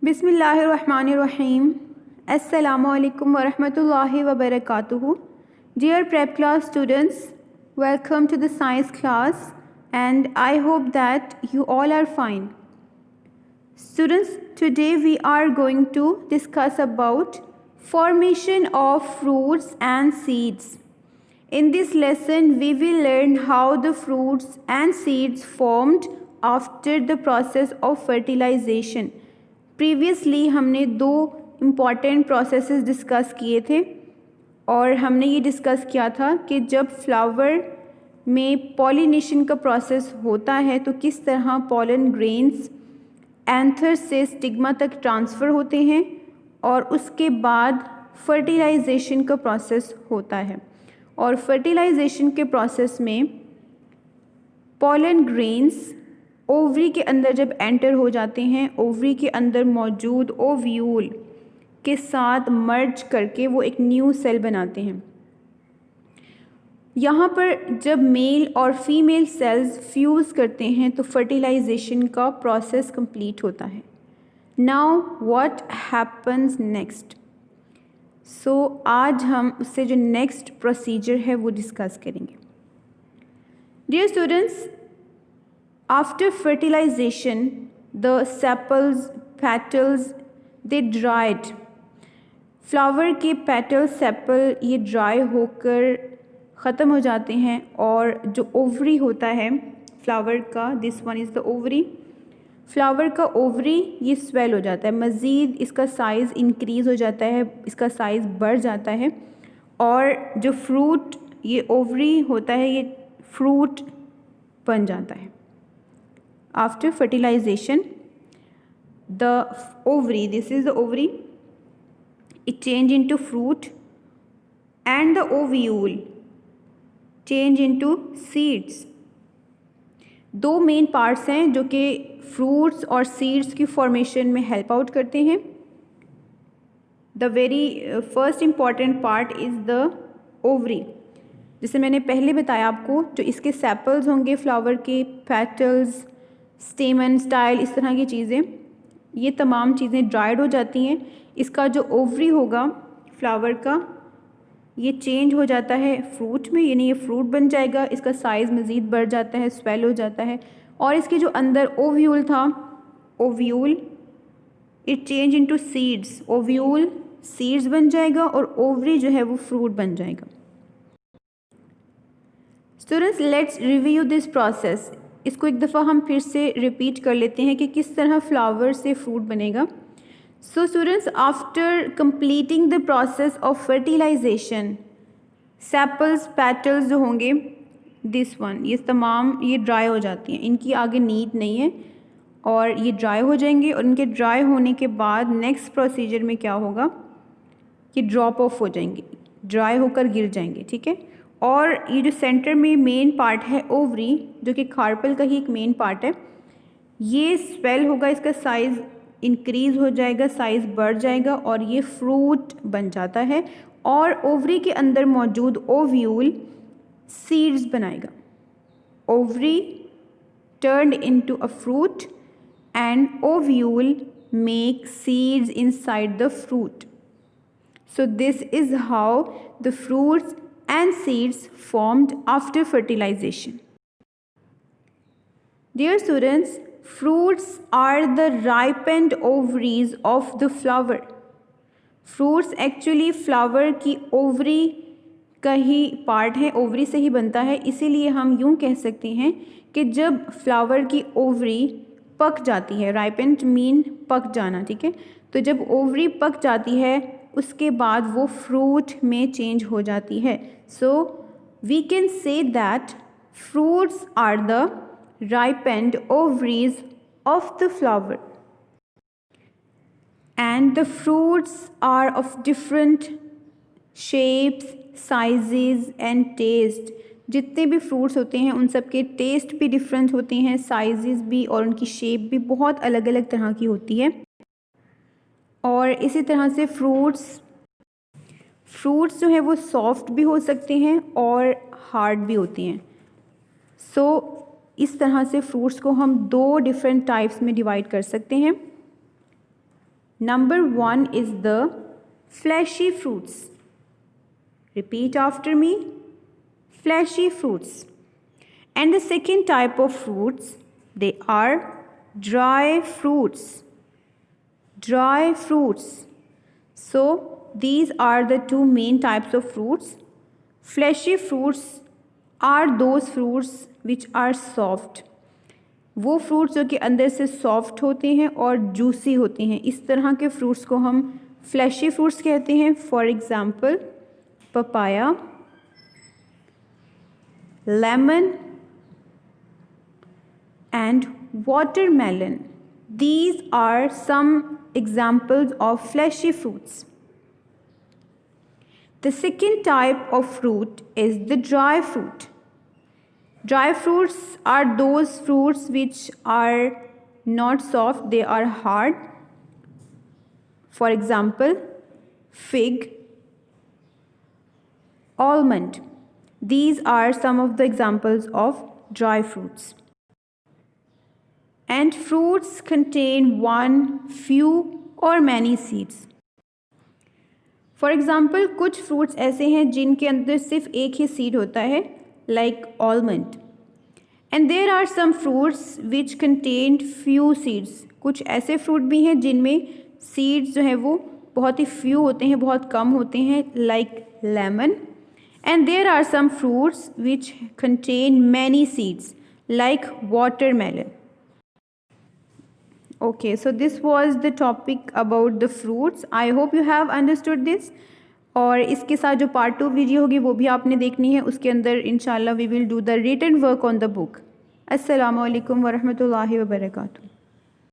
बिस्मिल्लाहिर्रहमानिर्रहीम। अस्सलामुअलैकुम वरहमतुल्लाहि वबरकातुहू। Dear prep class students, welcome to the science class and I hope that you all are fine. Students, today we are going to discuss about formation of fruits and seeds. In this lesson, we will learn how the fruits and seeds formed after the process of fertilization. Previously हमने दो important processes discuss किए थे और हमने ये discuss किया था कि जब फ्लावर में पॉलिनेशन का प्रोसेस होता है तो किस तरह पॉलन ग्रेन्स एंथर से स्टिग्मा तक ट्रांसफ़र होते हैं और उसके बाद फर्टिलाइजेशन का प्रोसेस होता है। और फर्टिलाइजेशन के प्रोसेस में पॉलन ग्रेन्स ओवरी के अंदर जब एंटर हो जाते हैं, ओवरी के अंदर मौजूद ओव्यूल के साथ मर्ज करके वो एक न्यू सेल बनाते हैं। यहाँ पर जब मेल और फीमेल सेल्स फ्यूज़ करते हैं तो फर्टिलाइजेशन का प्रोसेस कंप्लीट होता है। Now what happens next? So आज हम उससे जो नेक्स्ट प्रोसीजर है वो डिस्कस करेंगे। Dear students, after fertilization, the sepals, petals, they dried. Flower के पेटल सेपल ये ड्राई होकर ख़त्म हो जाते हैं और जो ओवरी होता है फ्लावर का, this one is the ovary, flower का ओवरी ये स्वेल हो जाता है, मज़ीद इसका साइज़ इंक्रीज़ हो जाता है, इसका साइज़ बढ़ जाता है और जो फ्रूट ये ओवरी होता है ये फ्रूट बन जाता है। After fertilization, the ovary, this is the ovary, it change into fruit and the ovule change into seeds. दो मेन पार्ट्स हैं जो कि फ्रूट्स और सीड्स की फॉर्मेशन में हेल्प आउट करते हैं। The very first important part is the ovary. जैसे मैंने पहले बताया आपको, जो इसके सेपल्स होंगे फ्लावर के, पेटल्स, स्टेमन, स्टाइल, इस तरह की चीज़ें, ये तमाम चीज़ें ड्राइड हो जाती हैं। इसका जो ओवरी होगा फ्लावर का ये चेंज हो जाता है फ्रूट में, यानी ये फ्रूट बन जाएगा, इसका साइज़ मज़ीद बढ़ जाता है, स्वेल हो जाता है और इसके जो अंदर ओव्यूल था, ovule it change into seeds, ovule seeds बन जाएगा और ओवरी जो है वो फ्रूट बन जाएगा। Students, let's review this process. इसको एक दफ़ा हम फिर से रिपीट कर लेते हैं कि किस तरह फ्लावर से फ्रूट बनेगा। So students, after completing the process of fertilisation, sepals, petals जो होंगे, दिस वन, ये तमाम ये ड्राई हो जाती हैं, इनकी आगे नीड नहीं है और ये ड्राई हो जाएंगे और इनके ड्राई होने के बाद नेक्स्ट प्रोसीजर में क्या होगा, ये ड्रॉप ऑफ हो जाएंगे, ड्राई होकर गिर जाएंगे, ठीक है। और ये जो सेंटर में मेन पार्ट है ओवरी, जो कि कार्पल का ही एक मेन पार्ट है, ये स्वेल होगा, इसका साइज़ इंक्रीज़ हो जाएगा, साइज़ बढ़ जाएगा और ये फ्रूट बन जाता है और ओवरी के अंदर मौजूद ओव्यूल सीड्स बनाएगा। Ovary turned into a fruit and ovule make seeds inside the fruit. So this is how the fruits and seeds formed after fertilization. Dear students, fruits are the ripened ovaries of the flower. Fruits actually flower की ovary का ही part है, ovary से ही बनता है, इसीलिए हम यूँ कह सकते हैं कि जब फ्लावर की ओवरी पक जाती है, राइपेंड मीन पक जाना, ठीक है, तो जब ओवरी पक जाती है उसके बाद वो फ्रूट में चेंज हो जाती है। So we can say that fruits are the ripened ovaries of the flower and the fruits are of different shapes, sizes and taste. जितने भी फ्रूट्स होते हैं उन सब के टेस्ट भी डिफरेंट होते हैं, साइजेस भी और उनकी शेप भी बहुत अलग अलग तरह की होती है। और इसी तरह से फ्रूट्स जो है वो सॉफ्ट भी हो सकते हैं और हार्ड भी होती हैं। सो इस तरह से फ्रूट्स को हम दो डिफरेंट टाइप्स में डिवाइड कर सकते हैं। Number 1 is the fleshy fruits. Repeat after me. Fleshy fruits. And the second type of fruits, they are dry fruits. Dry fruits. So these are the two main types of fruits. Fleshy fruits are those fruits which are soft. वो fruits जो कि अंदर से soft होते हैं और juicy होते हैं, इस तरह के फ्रूट्स को हम फ्लैशी फ्रूट्स कहते हैं. For example papaya, lemon and watermelon. These are some examples of fleshy fruits. The second type of fruit is the dry fruit. Dry fruits are those fruits which are not soft, they are hard. For example, fig, almond. These are some of the examples of dry fruits. And fruits contain one, few or many seeds. For example, कुछ fruits ऐसे हैं जिनके अंदर सिर्फ एक ही seed होता है, like almond. And there are some fruits which contain few seeds. कुछ ऐसे fruit भी हैं जिनमें seeds जो है वो बहुत ही few होते हैं, बहुत कम होते हैं, like lemon. And there are some fruits which contain many seeds, like watermelon. Okay, so this was the topic about the fruits. I hope you have understood this. और इसके साथ जो पार्ट 2 वीडियो होगी वो भी आपने देखनी है. उसके अंदर इंशाल्लाह we will do the written work on the book. अस्सलामु अलैकुम वरहमतुल्लाहि वबरकातुहू.